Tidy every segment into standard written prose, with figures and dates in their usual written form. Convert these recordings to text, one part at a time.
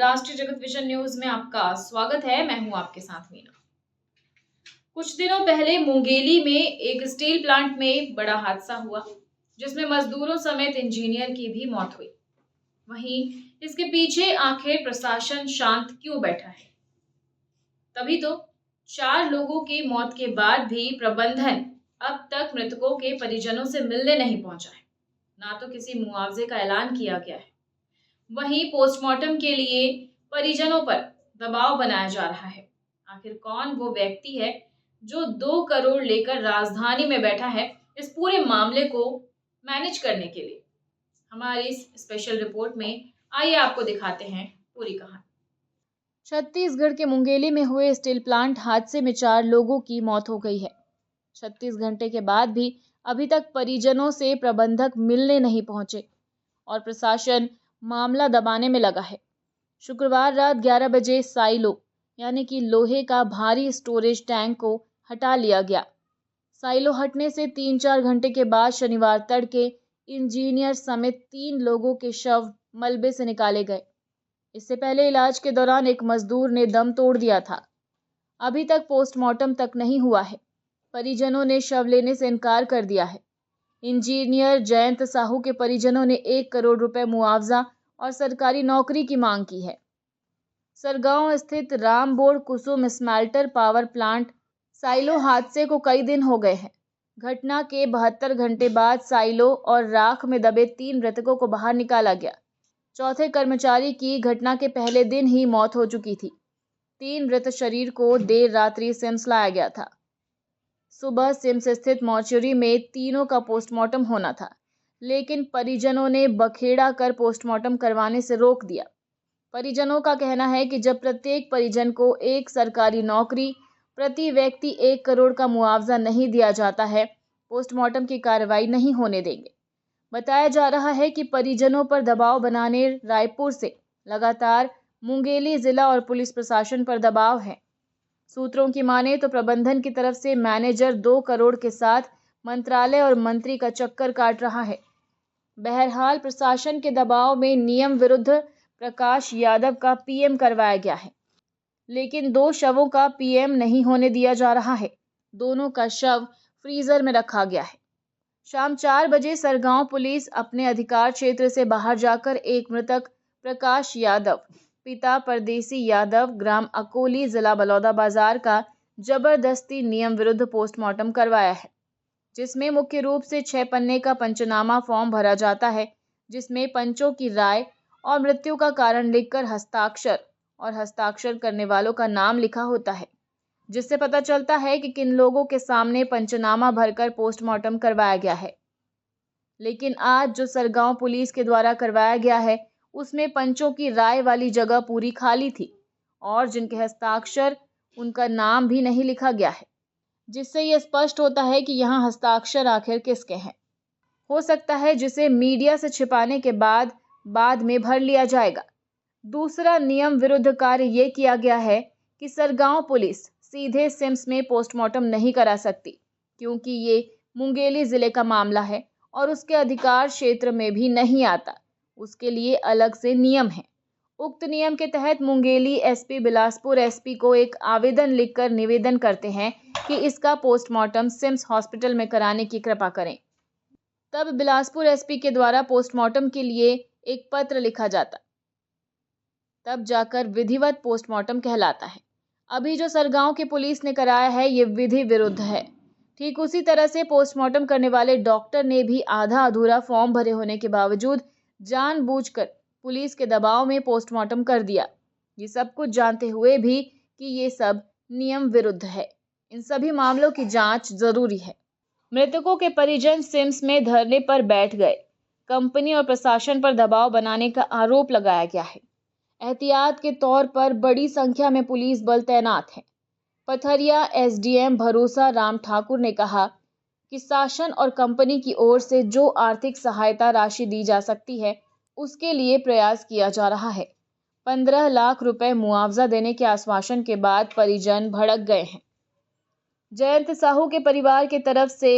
राष्ट्रीय जगत vision news में आपका स्वागत है। मैं हूं आपके साथ मीना। कुछ दिनों पहले मुंगेली में एक स्टील प्लांट में बड़ा हादसा हुआ, जिसमें मजदूरों समेत इंजीनियर की भी मौत हुई। वहीं इसके पीछे आखिर प्रशासन शांत क्यों बैठा है? तभी तो 4 लोगों की मौत के बाद भी प्रबंधन अब तक मृतकों के परिजनों से मिलने नहीं पहुंचा है, ना तो किसी मुआवजे का ऐलान किया गया है। वहीं पोस्टमार्टम के लिए परिजनों पर दबाव बनाया जा रहा है। आखिर कौन वो व्यक्ति है जो 2 करोड़ लेकर राजधानी में बैठा है इस पूरे मामले को मैनेज करने के लिए? हमारी इस स्पेशल रिपोर्ट में आइए आपको दिखाते हैं पूरी कहानी। छत्तीसगढ़ के मुंगेली में हुए स्टील प्लांट हादसे में 4 लोगों की मौत हो गई है। 36 घंटे के बाद भी अभी तक परिजनों से प्रबंधक मिलने नहीं पहुंचे और प्रशासन मामला दबाने में लगा है। शुक्रवार रात 11 बजे साइलो यानी कि लोहे का भारी स्टोरेज टैंक को हटा लिया गया। साइलो हटने से 3-4 घंटे के बाद शनिवार तड़के इंजीनियर समेत 3 लोगों के शव मलबे से निकाले गए। इससे पहले इलाज के दौरान एक मजदूर ने दम तोड़ दिया था। अभी तक पोस्टमार्टम तक नहीं हुआ है। परिजनों ने शव लेने से इनकार कर दिया है। इंजीनियर जयंत साहू के परिजनों ने 1 करोड़ रुपए मुआवजा और सरकारी नौकरी की मांग की है। सरगांव स्थित रामबोड़ कुसुम स्मेल्टर पावर प्लांट साइलो हादसे को कई दिन हो गए हैं। घटना के 72 घंटे बाद साइलो और राख में दबे 3 मृतकों को बाहर निकाला गया। चौथे कर्मचारी की घटना के पहले दिन ही मौत हो चुकी थी। 3 मृत शरीर को देर रात्रि सिम्स लाया गया था। सुबह सिम्स स्थित मॉर्चरी में तीनों का पोस्टमार्टम होना था, लेकिन परिजनों ने बखेड़ा कर पोस्टमार्टम करवाने से रोक दिया। परिजनों का कहना है कि जब प्रत्येक परिजन को एक सरकारी नौकरी, प्रति व्यक्ति 1 करोड़ का मुआवजा नहीं दिया जाता है, पोस्टमार्टम की कार्रवाई नहीं होने देंगे। बताया जा रहा है कि परिजनों पर दबाव बनाने रायपुर से लगातार मुंगेली जिला और पुलिस प्रशासन पर दबाव है। सूत्रों की माने तो प्रबंधन की तरफ से मैनेजर 2 करोड़ के साथ मंत्रालय और मंत्री का चक्कर काट रहा है। बहरहाल प्रशासन के दबाव में नियम विरुद्ध प्रकाश यादव का पीएम करवाया गया है, लेकिन 2 शवों का पीएम नहीं होने दिया जा रहा है। दोनों का शव फ्रीजर में रखा गया है। शाम 4 बजे सरगांव पुलिस अपने अधिकार क्षेत्र से बाहर जाकर एक मृतक प्रकाश यादव, पिता परदेसी यादव, ग्राम अकोली, जिला बलौदाबाजार का जबरदस्ती नियम विरुद्ध पोस्टमार्टम करवाया है, जिसमें मुख्य रूप से 6 पन्ने का पंचनामा फॉर्म भरा जाता है, जिसमें पंचों की राय और मृत्यु का कारण लिखकर हस्ताक्षर करने वालों का नाम लिखा होता है, जिससे पता चलता है कि किन लोगों के सामने पंचनामा भरकर पोस्टमार्टम करवाया गया है। लेकिन आज जो सरगांव पुलिस के द्वारा करवाया गया है, उसमें पंचों की राय वाली जगह पूरी खाली थी और जिनके हस्ताक्षर, उनका नाम भी नहीं लिखा गया है, जिससे यह स्पष्ट होता है कि यहाँ हस्ताक्षर आखिर किसके हैं। हो सकता है जिसे मीडिया से छिपाने के बाद में भर लिया जाएगा। दूसरा नियम विरुद्ध कार्य ये किया गया है कि सरगांव पुलिस सीधे सिम्स में पोस्टमार्टम नहीं करा सकती, क्योंकि ये मुंगेली जिले का मामला है और उसके अधिकार क्षेत्र में भी नहीं आता। उसके लिए अलग से नियम है। उक्त नियम के तहत मुंगेली एसपी बिलासपुर एसपी को एक आवेदन लिखकर निवेदन करते हैं कि इसका पोस्टमार्टम सिम्स हॉस्पिटल में कराने की कृपा करें। तब बिलासपुर एसपी के द्वारा पोस्टमार्टम के लिए एक पत्र लिखा जाता, तब जाकर विधिवत पोस्टमार्टम कहलाता है। अभी जो सरगांव की पुलिस ने कराया है, ये विधि विरुद्ध है। ठीक उसी तरह से पोस्टमार्टम करने वाले डॉक्टर ने भी आधा अधूरा फॉर्म भरे होने के बावजूद जानबूझकर पुलिस के दबाव में पोस्टमार्टम कर दिया। ये सब कुछ जानते हुए भी कि ये सब नियम विरुद्ध है। इन सभी मामलों की जांच जरूरी है। मृतकों के परिजन सिम्स में धरने पर बैठ गए। कंपनी और प्रशासन पर दबाव बनाने का आरोप लगाया गया है। एहतियात के तौर पर बड़ी संख्या में पुलिस बल तैनात है। पथरिया एसडीएम भरोसा राम ठाकुर ने कहा कि शासन और कंपनी की ओर से जो आर्थिक सहायता राशि दी जा सकती है, उसके लिए प्रयास किया जा रहा है। 15 लाख रुपए मुआवजा देने के आश्वासन के बाद परिजन भड़क गए हैं। जयंत साहू के परिवार की तरफ से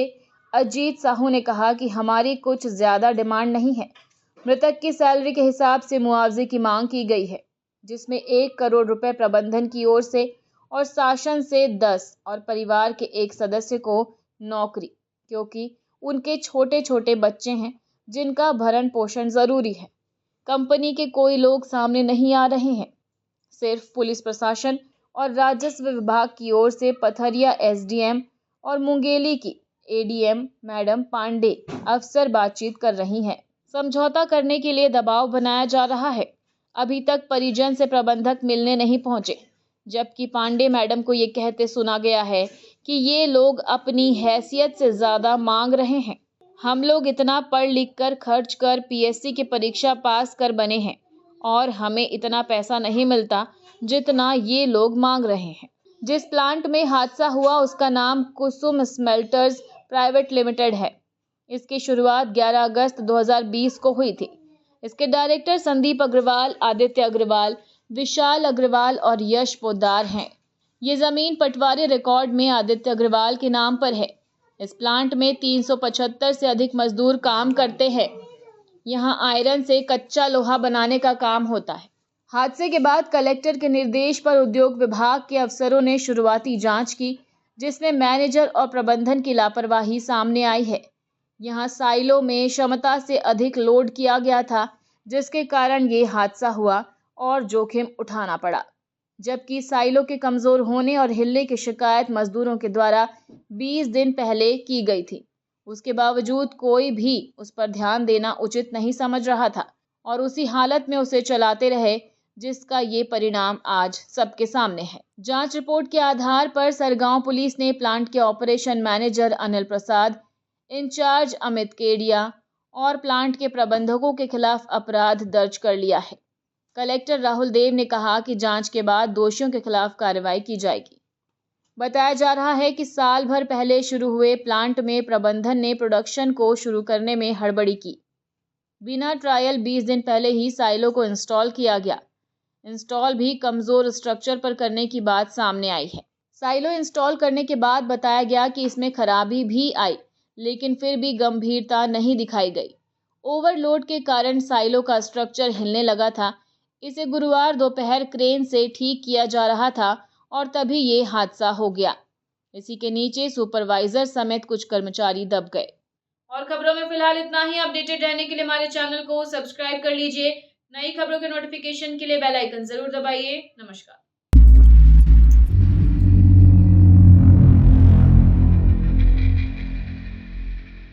अजीत साहू ने कहा कि हमारी कुछ ज्यादा डिमांड नहीं है। मृतक की सैलरी के हिसाब से मुआवजे की मांग की गई है। जिसमें 1 करोड़ रुपए प्रबंधन की ओर से और शासन से 10 और परिवार के एक सदस्य को नौकरी, क्योंकि उनके छोटे छोटे बच्चे हैं जिनका भरण पोषण जरूरी है। कंपनी के कोई लोग सामने नहीं आ रहे हैं। सिर्फ पुलिस प्रशासन और राजस्व विभाग की ओर से पथरिया एसडीएम और मुंगेली की एडीएम मैडम पांडे अफसर बातचीत कर रही हैं। समझौता करने के लिए दबाव बनाया जा रहा है। अभी तक परिजन से प्रबंधक मिलने नहीं पहुंचे, जबकि पांडे मैडम को ये कहते सुना गया है कि ये लोग अपनी हैसियत से ज़्यादा मांग रहे हैं। हम लोग इतना पढ़ लिख कर खर्च कर पीएससी की परीक्षा पास कर बने हैं और हमें इतना पैसा नहीं मिलता जितना ये लोग मांग रहे हैं। जिस प्लांट में हादसा हुआ उसका नाम कुसुम स्मेल्टर्स प्राइवेट लिमिटेड है। इसकी शुरुआत 11 अगस्त 2020 को हुई थी। इसके डायरेक्टर संदीप अग्रवाल, आदित्य अग्रवाल, विशाल अग्रवाल और यश पोद्दार हैं। ये ज़मीन पटवारी रिकॉर्ड में आदित्य अग्रवाल के नाम पर है। इस प्लांट में 375 से अधिक मजदूर काम करते हैं। यहाँ आयरन से कच्चा लोहा बनाने का काम होता है। हादसे के बाद कलेक्टर के निर्देश पर उद्योग विभाग के अफसरों ने शुरुआती जांच की, जिसमें मैनेजर और प्रबंधन की लापरवाही सामने आई है। यहाँ साइलो में क्षमता से अधिक लोड किया गया था, जिसके कारण ये हादसा हुआ और जोखिम उठाना पड़ा। जबकि साइलो के कमज़ोर होने और हिलने की शिकायत मजदूरों के द्वारा 20 दिन पहले की गई थी। उसके बावजूद कोई भी उस पर ध्यान देना उचित नहीं समझ रहा था और उसी हालत में उसे चलाते रहे, जिसका ये परिणाम आज सबके सामने है। जांच रिपोर्ट के आधार पर सरगांव पुलिस ने प्लांट के operation manager Anil Prasad, in charge Amit Kedia और प्लांट के प्रबंधकों के खिलाफ अपराध दर्ज कर लिया है। कलेक्टर राहुल देव ने कहा कि जांच के बाद दोषियों के खिलाफ कार्रवाई की जाएगी। बताया जा रहा है कि साल भर पहले शुरू हुए प्लांट में प्रबंधन ने प्रोडक्शन को शुरू करने में हड़बड़ी की। बिना ट्रायल 20 दिन पहले ही साइलो को इंस्टॉल किया गया। इंस्टॉल भी कमज़ोर स्ट्रक्चर पर करने की बात सामने आई है। साइलो इंस्टॉल करने के बाद बताया गया कि इसमें खराबी भी आई, लेकिन फिर भी गंभीरता नहीं दिखाई गई। ओवरलोड के कारण साइलो का स्ट्रक्चर हिलने लगा था। इसे गुरुवार दोपहर क्रेन से ठीक किया जा रहा था और तभी ये हादसा हो गया। इसी के नीचे सुपरवाइजर समेत कुछ कर्मचारी दब गए। और खबरों में फिलहाल इतना ही। अपडेटेड रहने के लिए हमारे चैनल को सब्सक्राइब कर लीजिए। नई खबरों के नोटिफिकेशन के लिए बेल आइकन जरूर दबाइए। नमस्कार।